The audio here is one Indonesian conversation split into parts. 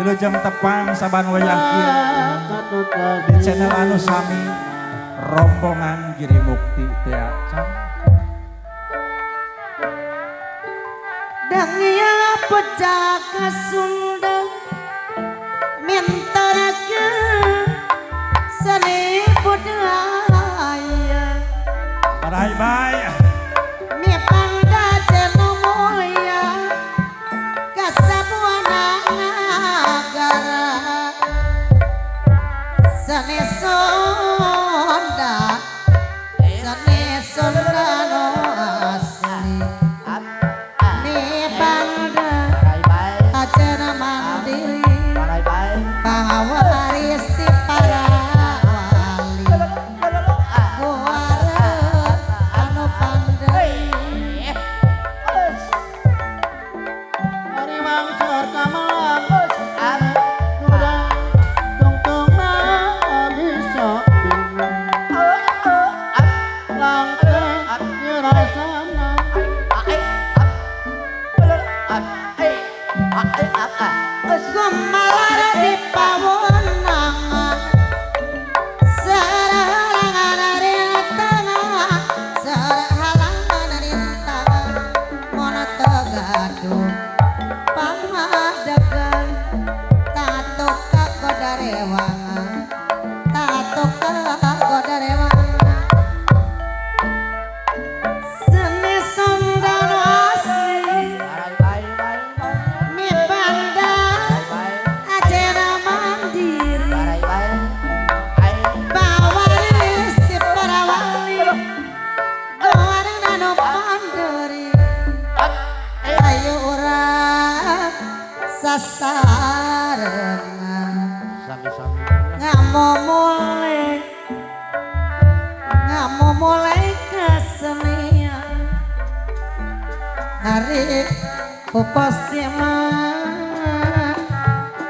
Wilujeng tepang saban wayakin di channel anu sami rombongan Giri Mukti teh Dangnya pecah Sunda mintarakeun seni budaya bye-bye mi pangda cenah moya kasabuana nagara seni Sunda no asli mi pangda cenah mandiri pangawaris ti para wali kuarep anu pandai Ari mangsur kamalang kuda tungtungna bisa langkeng nyerasana gumalar di pawonang serahalangan rintangan serahalangan rintangan mono tegaduh pangadagan tato kagoda rewangan tato kagoda rewangan seni Sunda no asli mi banda ajenah mandiri pawaris ti para wali goareng anu panderi ayo urang sasarengan ngamomole kesenian hari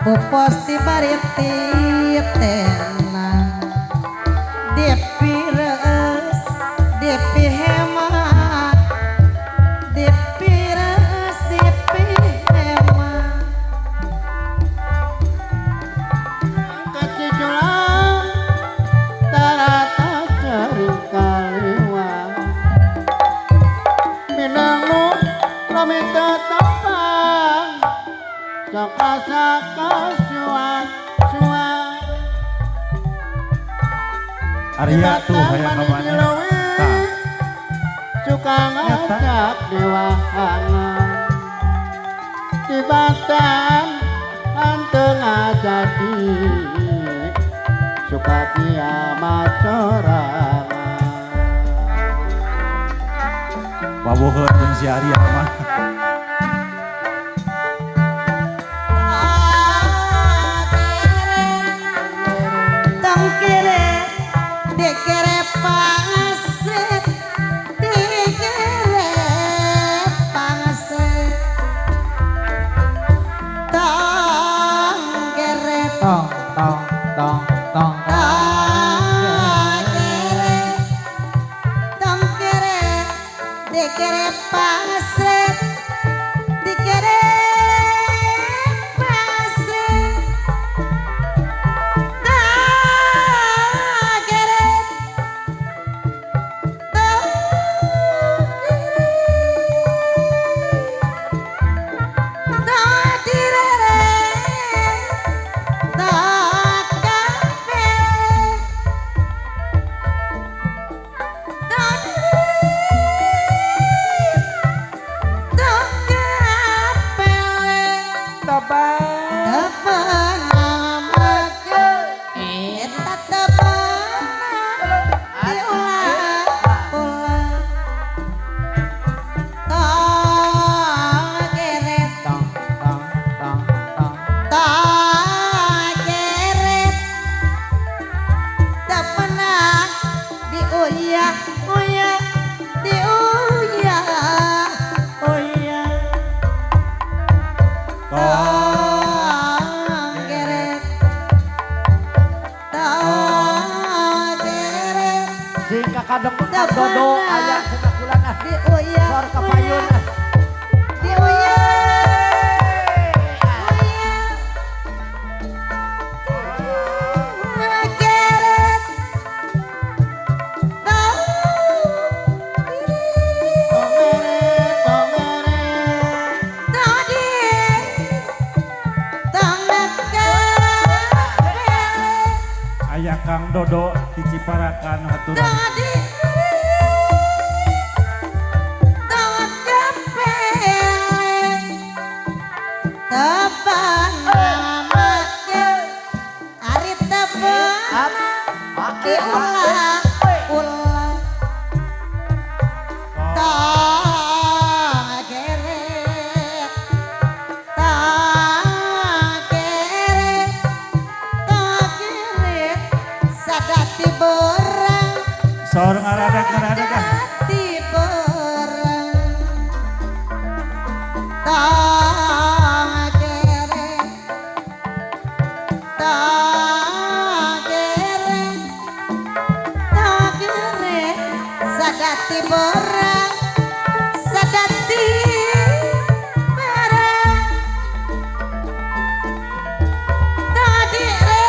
puposti bariti tena depi reus depi hemat depi reus depi hemat kaciculang tarata cering kaliwang minangnu lamita tampang saka suang Arya tuh hayang kawannya suka ngajak dewahangan tibatan anteng jadi suka kiamat sorangan wawuheun jeung si Arya mah tangkere dekere pangaset dekere pangaset tangkere tong tangkere dekere pangaset dekere pangaset kadang dodo aya cenah kulan di uya sor kapayun di uya Kang Dodo diciparakan haturan. Tadi tepan namanya ari tepan diulang-ulang tak geret sadati borang Seorang ngaradak ah. sadati borang sadati borang sadati barang tadi re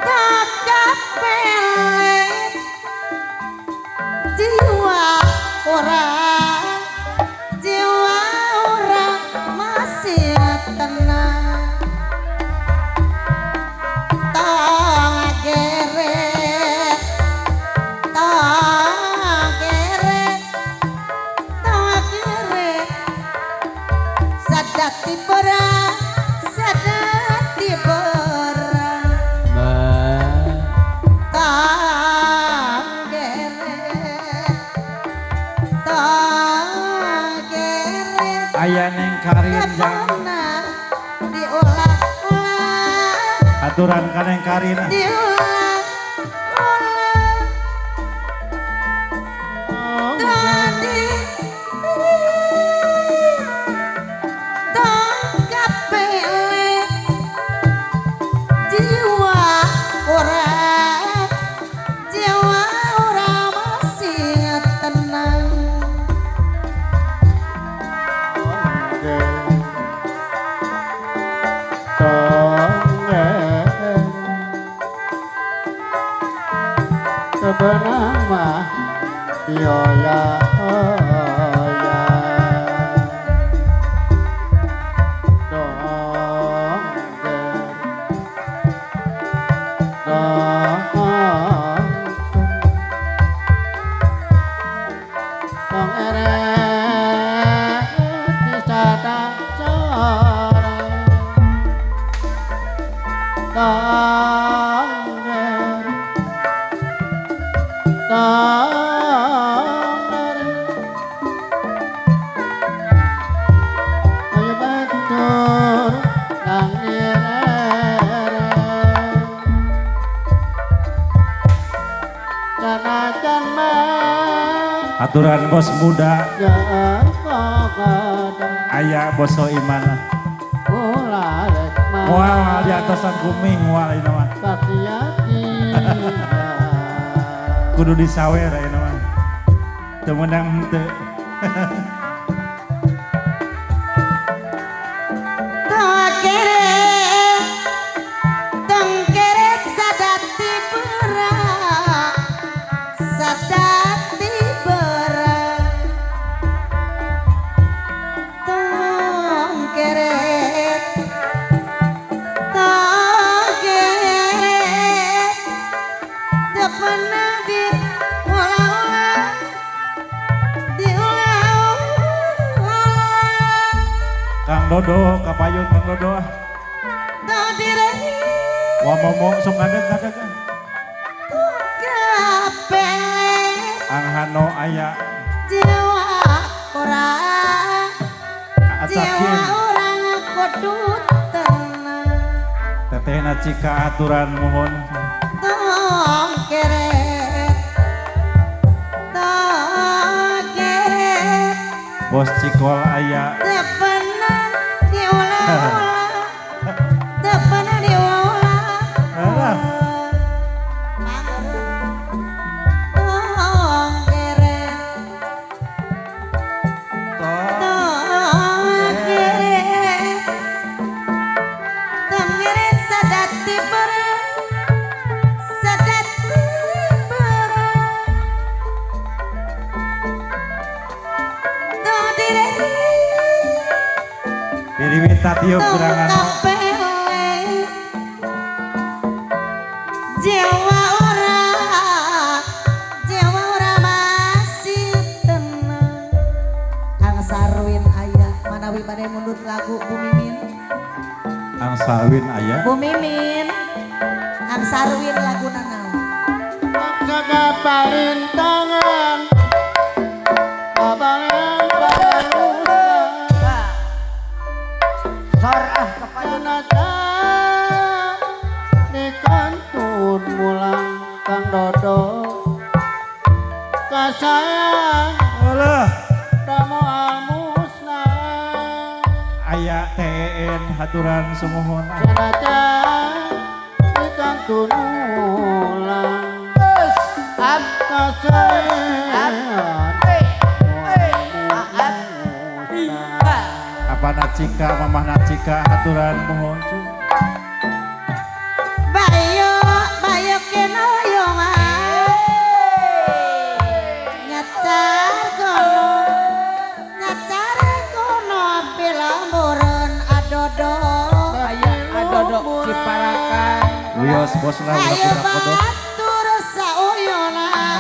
tak kapele jiwa orang masih tenang tak geret sadati borang tak geret Aya neng Karin jang pernah diulang-ulang aturan ka neng Karin. tadi tak kapele jiwa orang masih tenang Sebenarnya yo ya Aturan bos muda aya bos Soiman mual di atasan kuming mual ini mah kudu disawer ini mah teu menang henteu tengkeret sadati berang sadati berang tengkeret pernah diulang-ulang Kang Dodo kapayun Kang Dodo wah momo sok ngadeg Anghano aya jiwa acakin orang kudu tenang tetehna cika aturan mohon tengkeret bos Cikol aya teu pernah diulang-ulang teu pernah diulang-ulang tengkeret sadati berang sadati berang Diri minta tiup kurangan kapele bade mundut lagu Bu Mimin. Ang sawin aya. Bu Mimin. Ang sarwin lagu naon? Jaga parintangan babalen barusa Sor ah kepayon di kantun mulang Kang Dodo kasayang Alah, damu almusna aya TN haturan sumuhun. senajan di kantun mulang ab kasayang Apa nacika mamah nacika haturan mohon cu. Bayo, bayo kenoyongan. Nyacar kono pilambureun adodo. aya adodo Ciparakan Wios bos lah udah Ayo kuda kodok. batur sauyunan.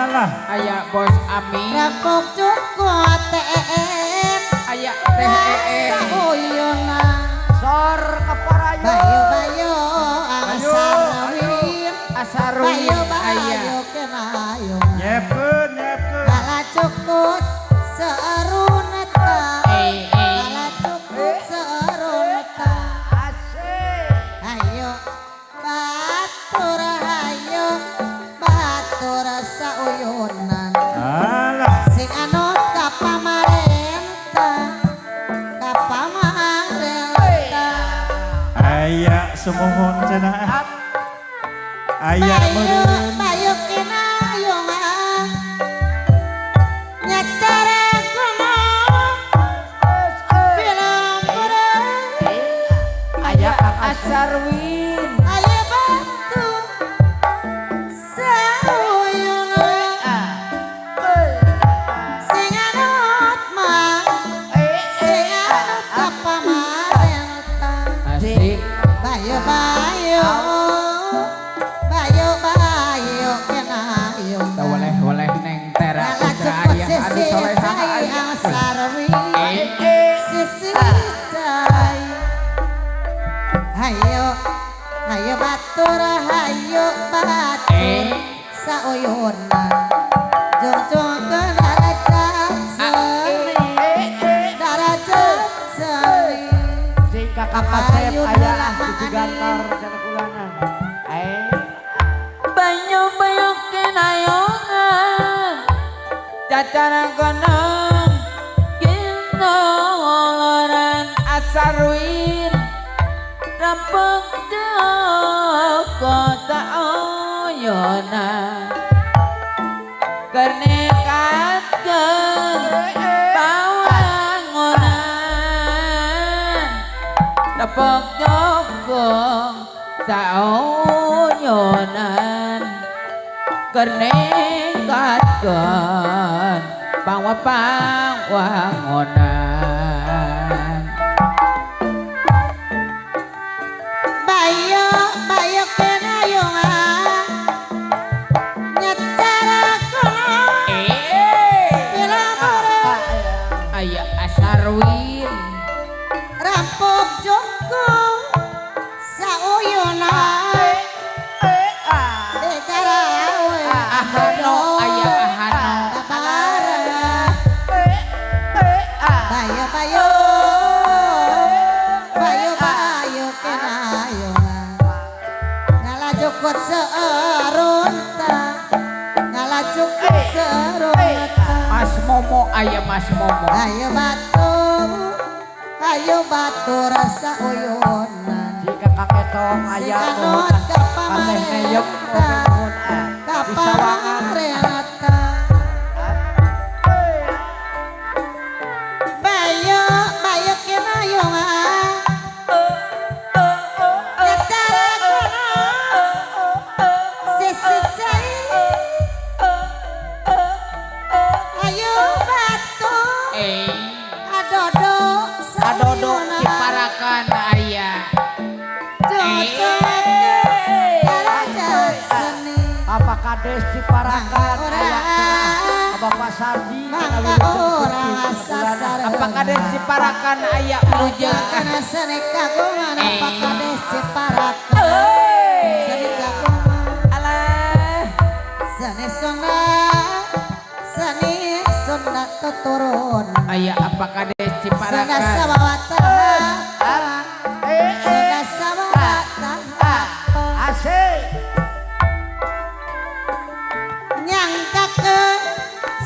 Alah, aya Bos Ami Rapok cukot TN. aya Teh Sauyunan. Sor keparayo Bayo bayo asarwin. Asarwin Bayo aya bayo kenayongan. nyepkeun nyepkeun. Kala cukut seeruneta. Kala cukut seeruneta. Hayo batur sauyunan. Alah, Sing anut ka pamarentah. Ka pamarentah. aya sumuhun cenah. Aya Bayo meureun. bayo kinayongan. Nyacara kono pilambureun. aya Asarwin Ayo batu sauyunan. Sing anut mah sing anut ka pamarentah. asik Bayo bayo bayo bayo kenayongan. boleh neng Tera Kala Putra cepet aya anu sisi soleha cai aya asarwin. Sisi cai. Hayo hayo batur sauyunan. Jung-jungkeun darajat seni. Darajat seni. sing kakapasep Ayo aya dalam cuci mani. gantor jana kulanan banyu kenayongan cacara konong kinongoran Asarwin rampok kota oyona kernekatkeun bawangunan tepok jokong saoyonan kernekatkeun pangwangunan Bayo bayo kenayongan. Nyacara kono pilambureun. aya Asarwin Rampok jokong sauyunan. Dekarawe Ahano aya Ahano kabareng. Bayo bayo bayo bayo kenayongan. Ngalajukut seerunta. Ngalajukut seerunta. Mas Momo aya Mas Momo Ayo batur sauyunan. jika kakek tong aya Sikanut ka Kateh neyep pamarentah. Ka di sawangan pamarentah. Bayo bayo kenayongan. Nyacara kono sisi cai. Ayo batu adodo Adodo sauyunan. Ciparakan aya Darajat seni. apa kades Ciparakan aya Orang Bapak mangka orang sasar Apakah des Ciparakan aya ujung karena seni kagungan apakah des Ciparakan seni kagungan Alah seni Sunda tuturun aya apakah des Sunda Ciparakan sabawata Sunda sabawata nyangkakeun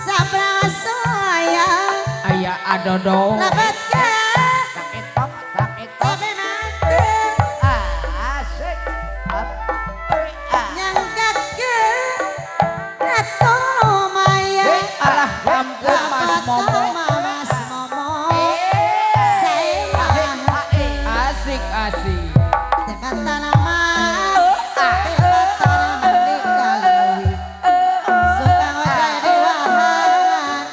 sabrang saya aya adodo lebatkeun tapi mati nyangkakeun ratu maya alah ampun Mas Momo Mas Momo saya asik tekan tanaman tekan tanaman di galui suka ngoceh di wahangan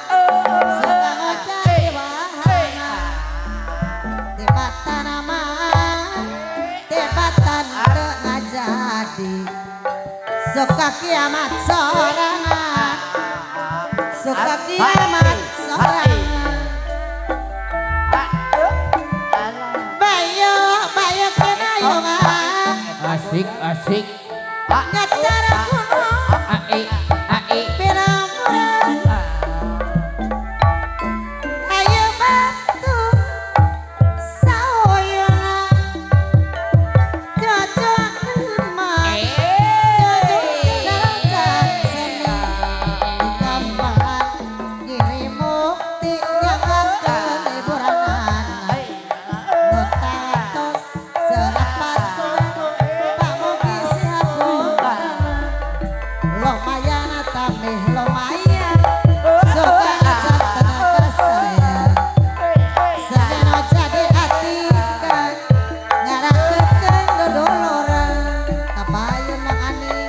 suka ngoceh di wahangan tekan tanaman tebatan teu ngajadi suka kiamat sorangan suka kiamat sorangan bayo kenayungan asik ngecara gunung ai pirang-pirang ayo batu saoyona cocokeun mah cocokeun daratan seni gampang giri mukti nyagakeun liburanana nu tatos serapat pamugi si hapunten lumayan tamih lumayan suka aja tenaga saya sedeno jadi atikan ngarakeun dodoloran kapayun Mang Ani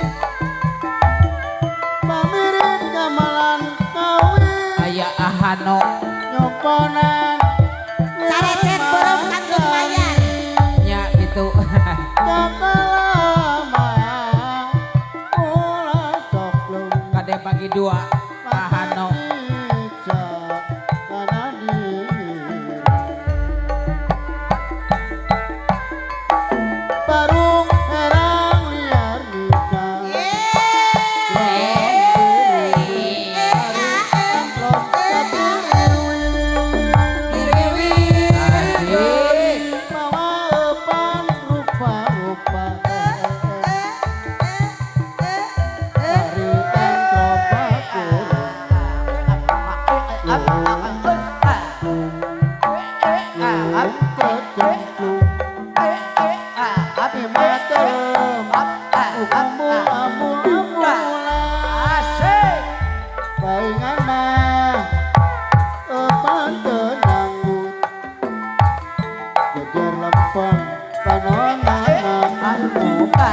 Pamirin gamelan kawin aya ahano nyoponan carecet burung kantun mayar nya gitu cakalama ulah sok lu kade bagi dua ahano Parung herang liar nikah Pawaepan rupa-rupa Hari antropaku Api matem Paingan mah Epan tenangut Geger lempeng Panonan armupa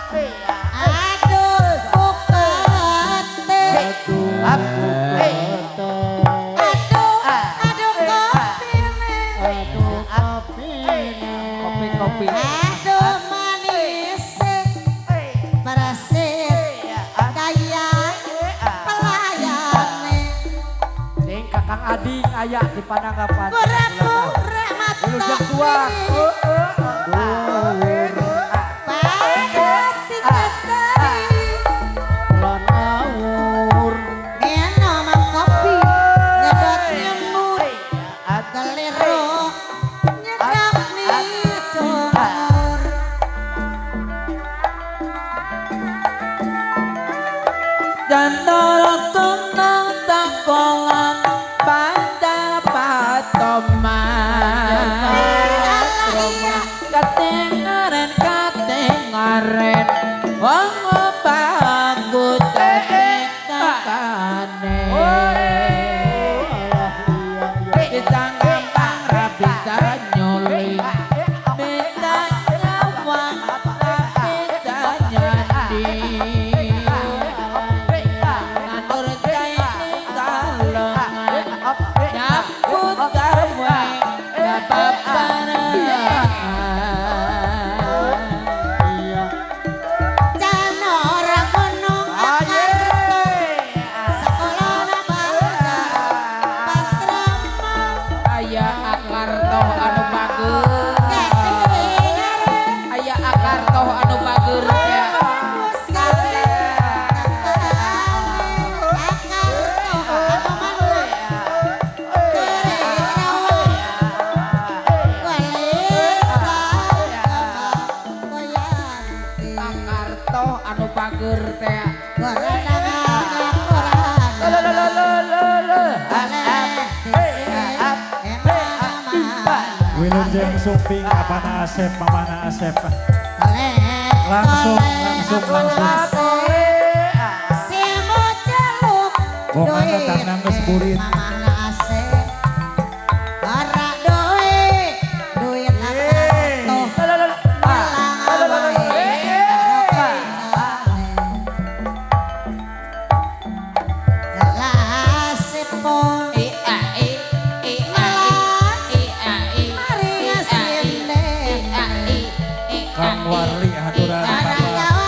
Aduh bukete. Aduh kopine. Kopi-kopi. Aduh manis. Persis daya pelayane. Ding Kakang Ading aya di Pananggapan. Pura-pura mata. Wilujeng Suang. Lan ngawur. Eno mang kopi nyedot nyemut keliru nyedot nih congor. Jandol kunang takongan bandar patoman. Katengaren wong bagus tekane. Pisang gampang rabisa nyuling. Minta nyawa rabisa nyandi. Ngatur caini kalengan. Nyambut gawe Janora gunung akar sekolah baca patrama Aya akar toh anu bagus. Aya akar toh anu bagus ya. Akar toh anu bagus teh. Wilujeng Sumping apana Asep mamana Asep. Langsung. Si moceluk Bongan datang nang geus burit. mamana asep bara duit akar toh malang awae gelas sipon Kang Warli haturan anak Bapak. nyawa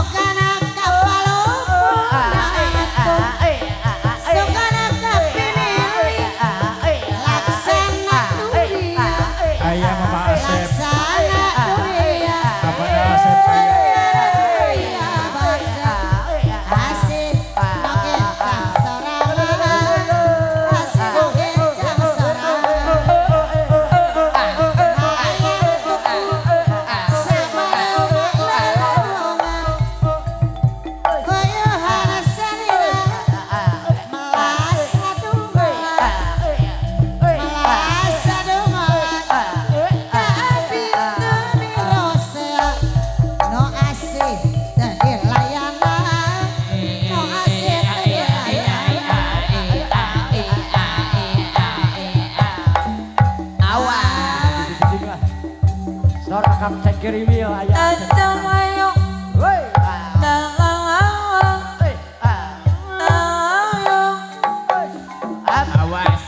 Sokana kapalo Sokana kapinili Laksana dunia Ayah Mama Asep. Laksana dunia Abang Asep ayah. Asih nokecang sorangan Asih nokecang sorangan Sora kang sekirimi aya. Woi. Awas.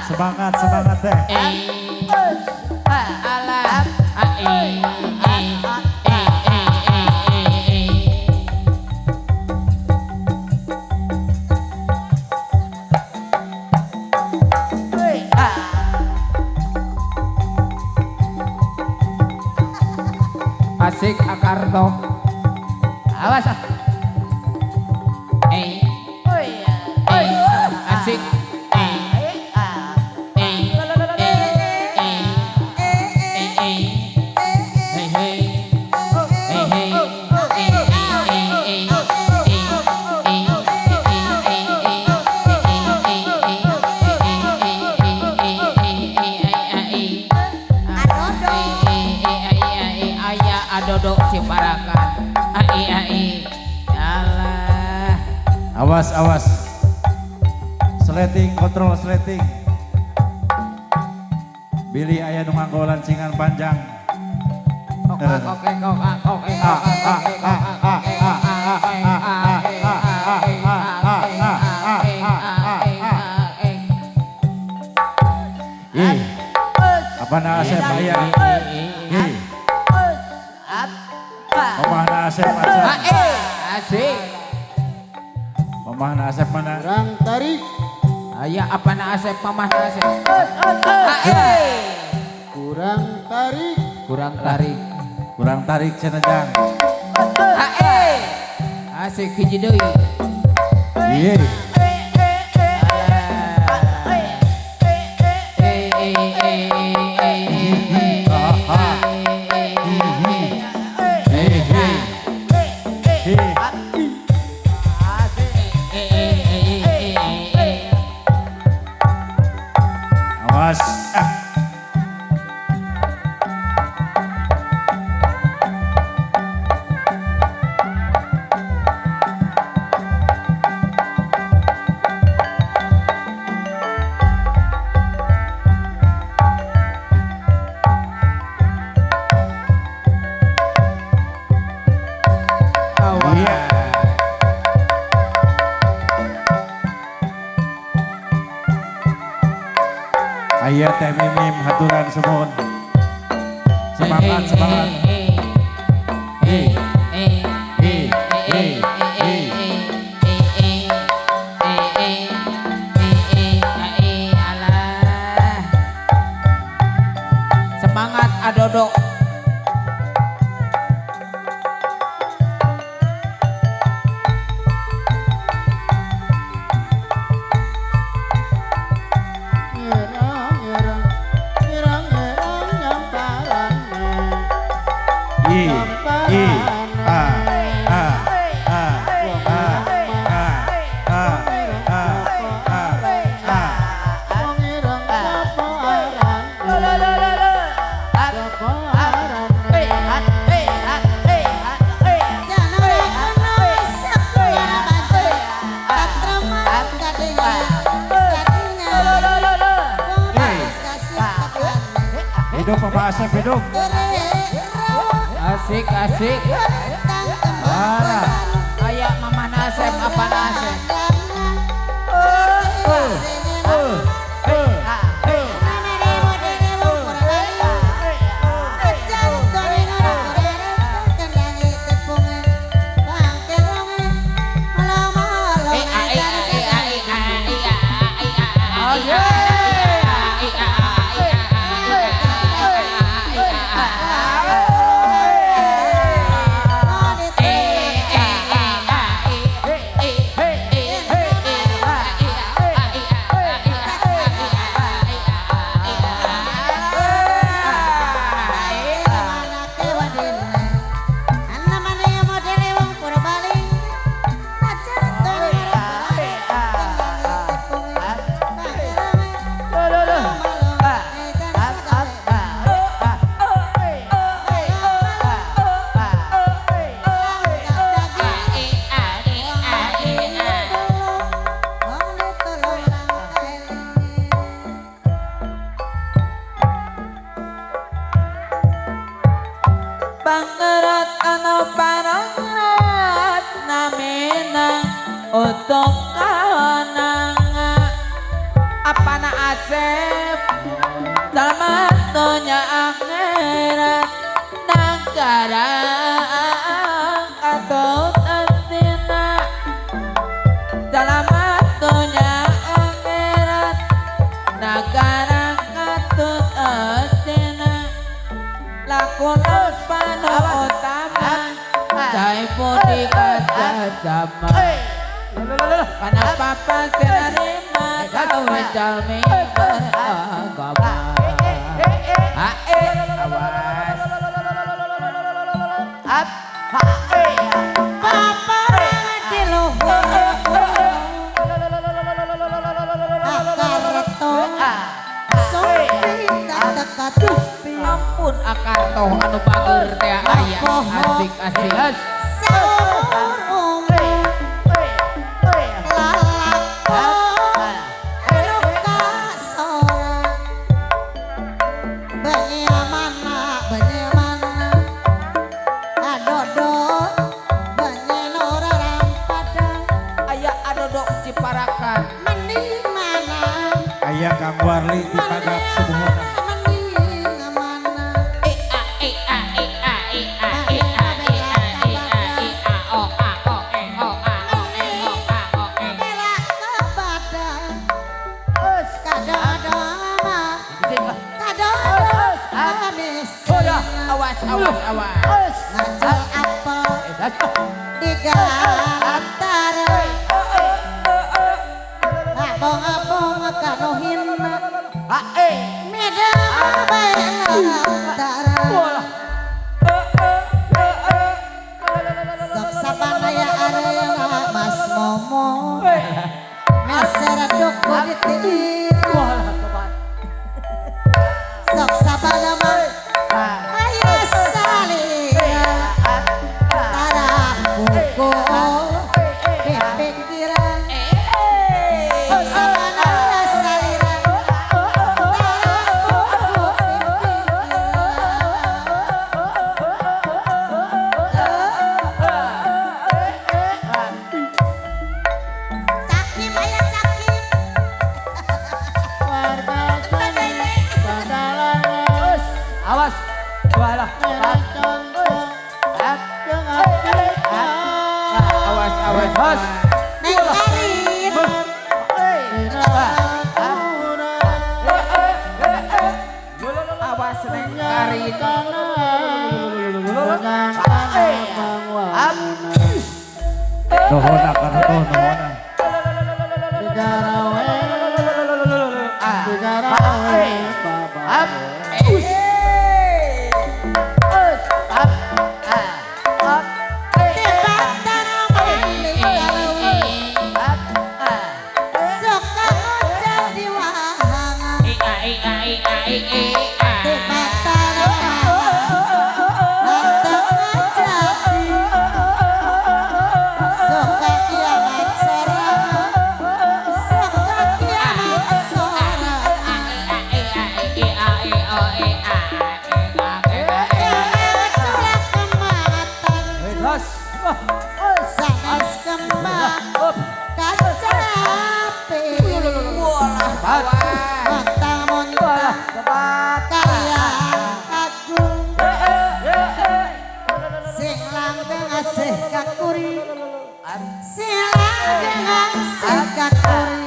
Semangat semangat teh. Alam. Asik Akarto. Awas. Asik. Dodok Ciparakan. Ai. Alah. Awas awas. Sleting kontrol sleting. Billy aya nu nganggolan singan panjang. Ih. Apa na Asep aya? Ih. Mamahna Asep aja. Asik. Mamahna Asep mana? Kurang tarik, Aya apa na Asep mamah na Asep. kurang tarik, Kurang tarik. Kurang tarik cenah. Asik hiji deui. Iya. Awas. Iya. Aya teh mimim haturan semua. Semangat semangat. Semangat Adodo. ngerang, nyamparan, I I A A mengirang kapoaran, hidup Papa Asep hidup. Asik asik. Parah. Kayak Mama Nasep apa Nasep. Pangerat anu parangat namina untuk kawanang apana asep dalam dunia akhirat negara atau tantina dalam dunia akhirat negara atau tantina lakukan panu utama jai pudi kata zaman kenapa penerima kau jalmi beragama awas Papa di luhur akar tong sumpi dekat tupi ampun akar toh anu bager teh aya asik-asik saur umur lalakon anu kasorang bagaimana adodot banyenora padang aya adodok Ciparakan mending mana Ayah Kang Warli di Pagap Subuhona. mending mana bela ke badan kadodot habis awas ngajal apel tiga antara abong-abong kanuhin meda baik antara sok sabanaya arena mas momo masyarakat ditiru sok sabalama ayo salira tarang pukul pipikiran sok sabanaya salira tarang pukul pipikiran cakim ayah cakim warga seni padalangan Awas. Walah. contoh dengan kita awas neng karin awas neng karin Nuhun akar tuh nuhun. suka ngucap di wahangan di batara mantap ngajak suka kiamat sorangan suka kiamat sorangan kiamat sudah kematan Gas. sanes kembang kacape montang-montang karya agung sing langgeng asih kakuri sing langgeng asih kakuri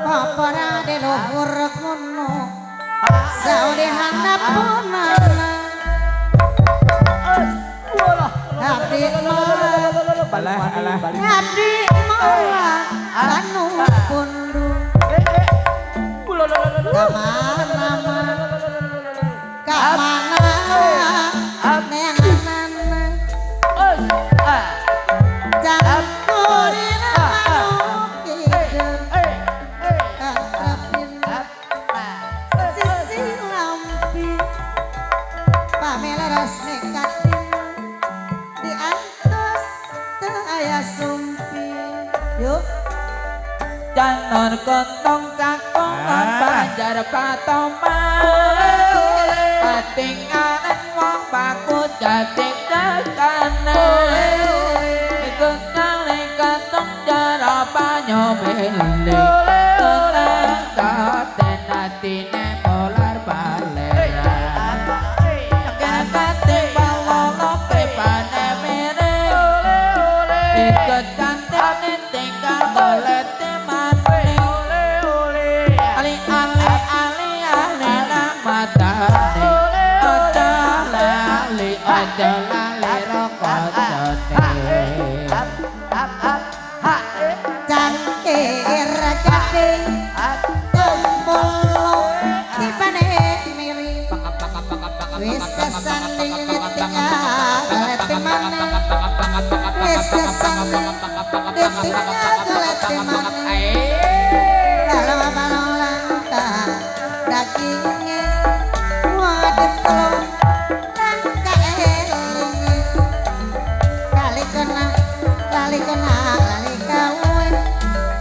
papara di luhur gunung saudi handapunana abdi abdi molang anu pundung kamana nenganana campurin manuk kidul katrapin sisi lampi pamela ras nekatin diantos teu aya sumpi yuk Jangan kontong kakongan banjar patoman tinggalan wong bagus jadi dekane iku kali katong jara banyu mili tenang katen atine polar balera kate balolo pepane mere ikut kantene tinggal golet Cangkir cacing tempolo tipane miri wis kesanding tinggal temane wis kesanding tinggal temane kalau balong langkah dagingnya waduh telur langka eling kali kena lali kawe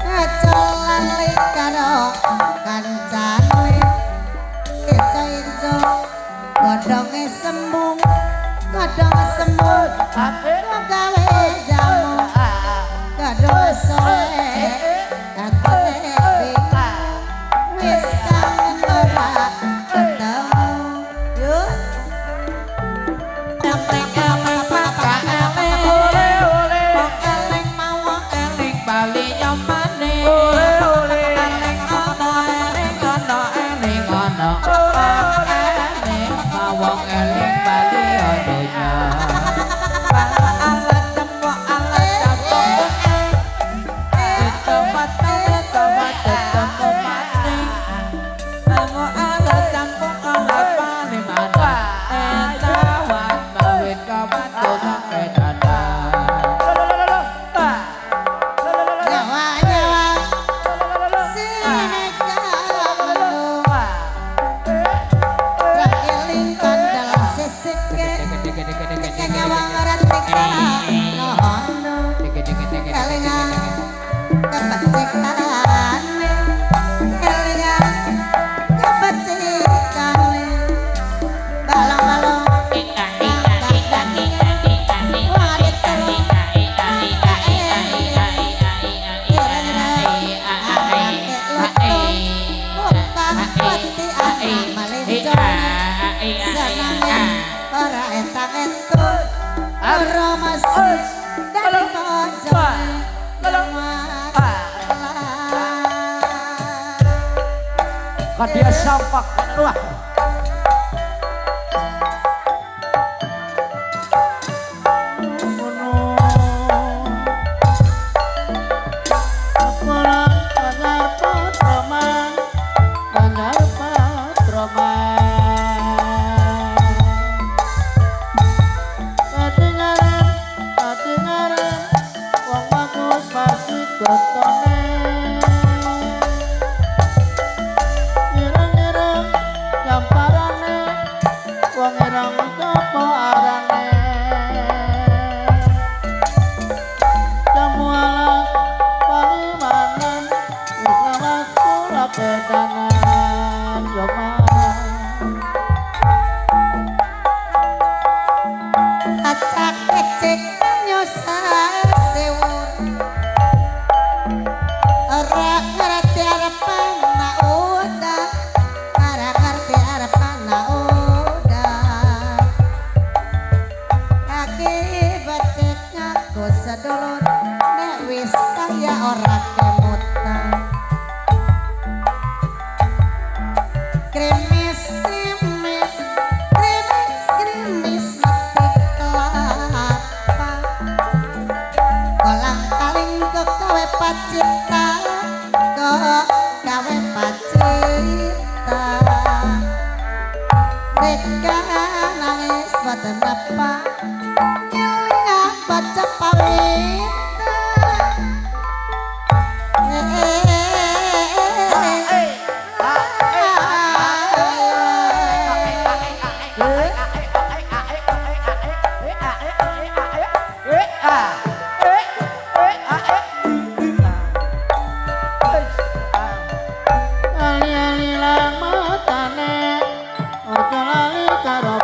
aja lali karo kancane ijo godhonge sembung wong gawe jamu godhong sore katene wis kangen ora ketemu yo Kadia sampak wah Ali-ali lang matane, ojo lali karo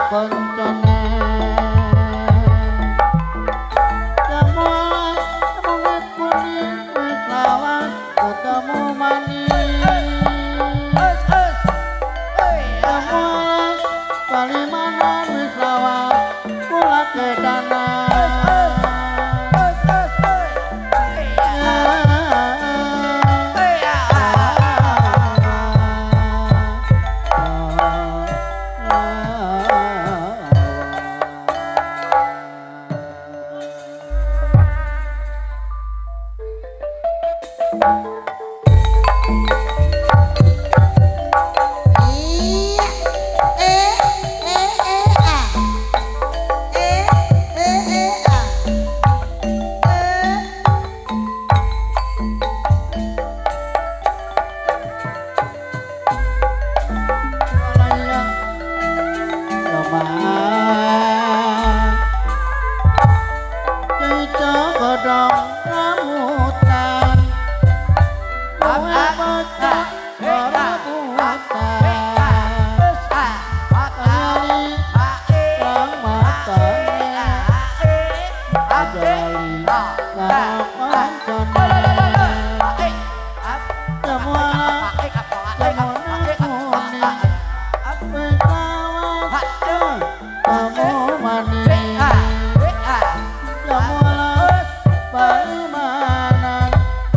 Cica godhong rambutan Kowe bocah rambutan Kali kang matane Kali kang kancane Jamuana jamuana kuning Wekawas kamu manis Jamuana parimanan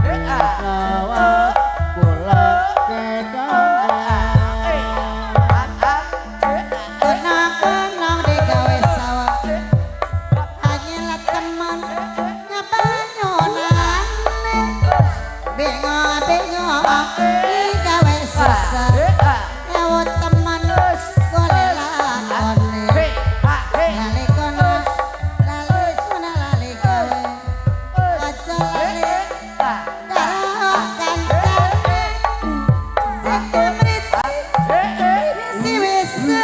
Wekawas kula kedangan Kenang-kenang digawe sawah hanyalah teman ngebanyonan bengok-bengok digawe susah lewat teman golek lakone lali kono lali gawe aja lali karo kancane sekumrit si wis si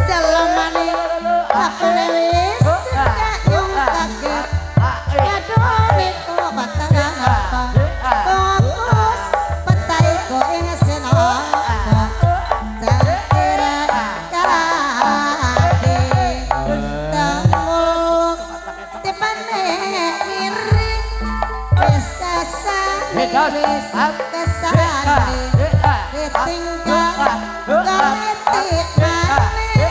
dalamane apane wis kayung kaget kadone kok batang apa fokus petai kok ing senapa cakira karate tamuk tepane miring wis kasane ditinggal gametik maneh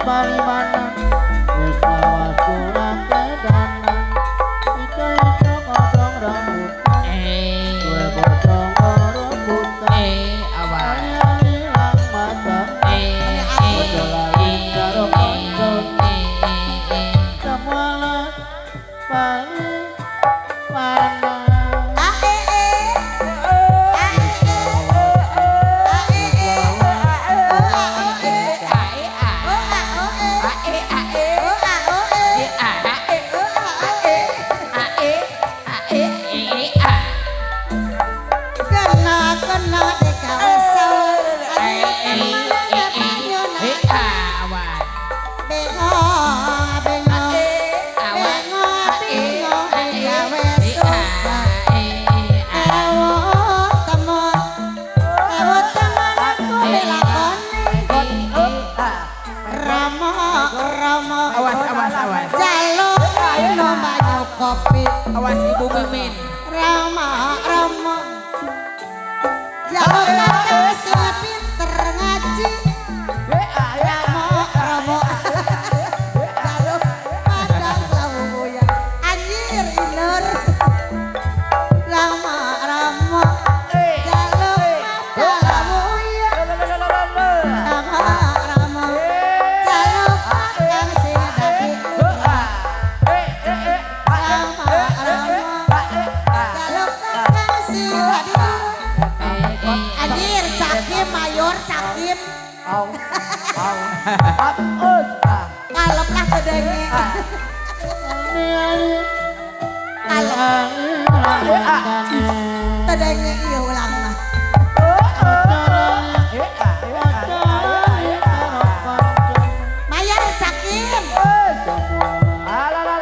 Parimanan wis lawas kurang kedanan ijo kodhong rambutan kowe bodong rambutan ali lang mata ojo lali karo kanca jamualan parimanan kena digawe sawah bengok-bengok digawe susah ewo teman aku dilakoni Rama Awas. jaluk no banyu kopi Awas Ibu Mimin. Rama jaluk kakak sing pinter ngaji Rama jaluk padang lawu ya anjir iler Rama jaluk padang lawu ya Rama jaluk kakak sing dadi Rama jaluk kakak sing dadi anjir cakim mayor cakim kalep lah kedenge kedenge iya ulang mah mayar cakim mayar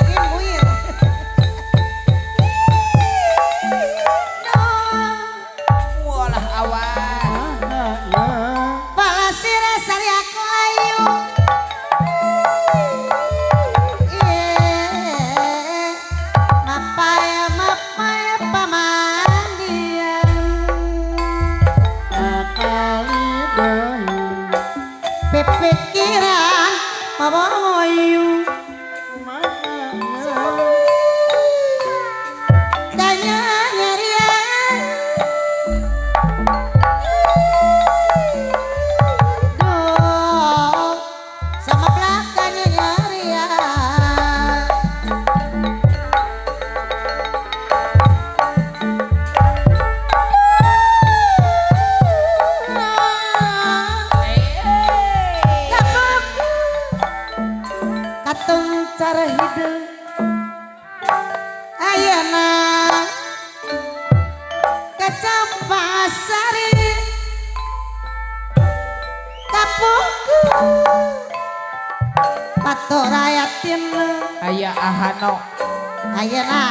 kim muir lancar hidup ayeuna Kecapasari kapungku patorayatin aya ahano ayeuna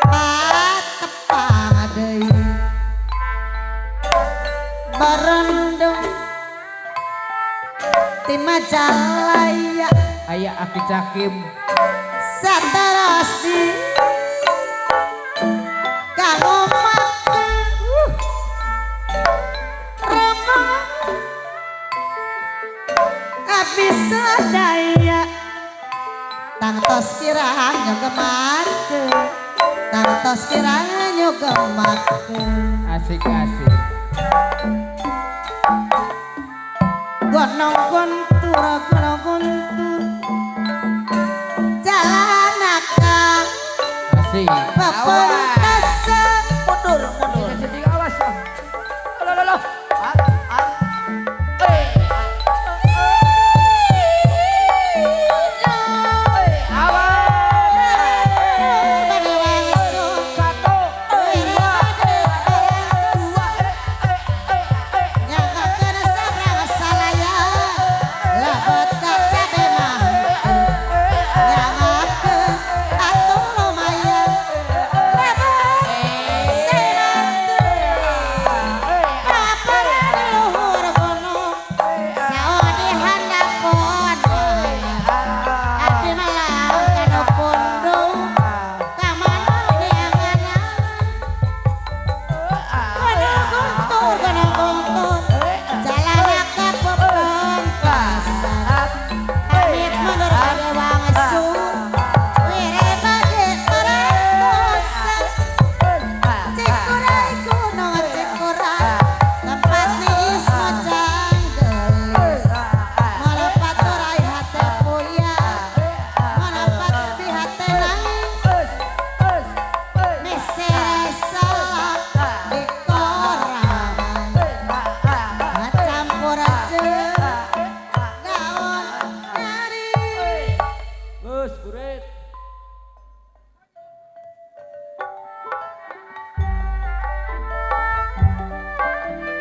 patepang deui barendung ti Majalaya aya Aki Cakim sateros di kanggo make rombongan abdi sadaya tangtos kirang nyogemak tangtos kirang nyogemak asik-asik gonong gontur jalanaka asik pepentasa mundur Jadi awas. Lo.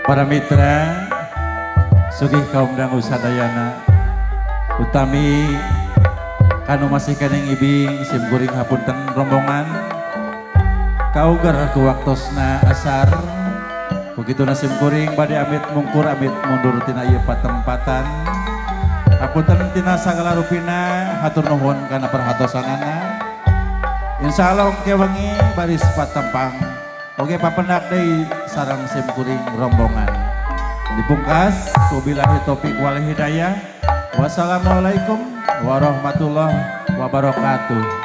Para mitra sugih kaum dangu sadayana utami kanu masih keneng ibing simkuring hapunten rombongan kauger ku waktosna asar begitu nasim kuring bade amit mungkur amit mundur tina ieu patempatan hapunten tina sagala rupina hatur nuhun kana perhatosanana insyaallah engke wengi baris patempang oke papendak deui sareng simkuring rombongan dipungkas wabillahi taufik wal hidayah wassalamualaikum warahmatullahi wabarakatuh.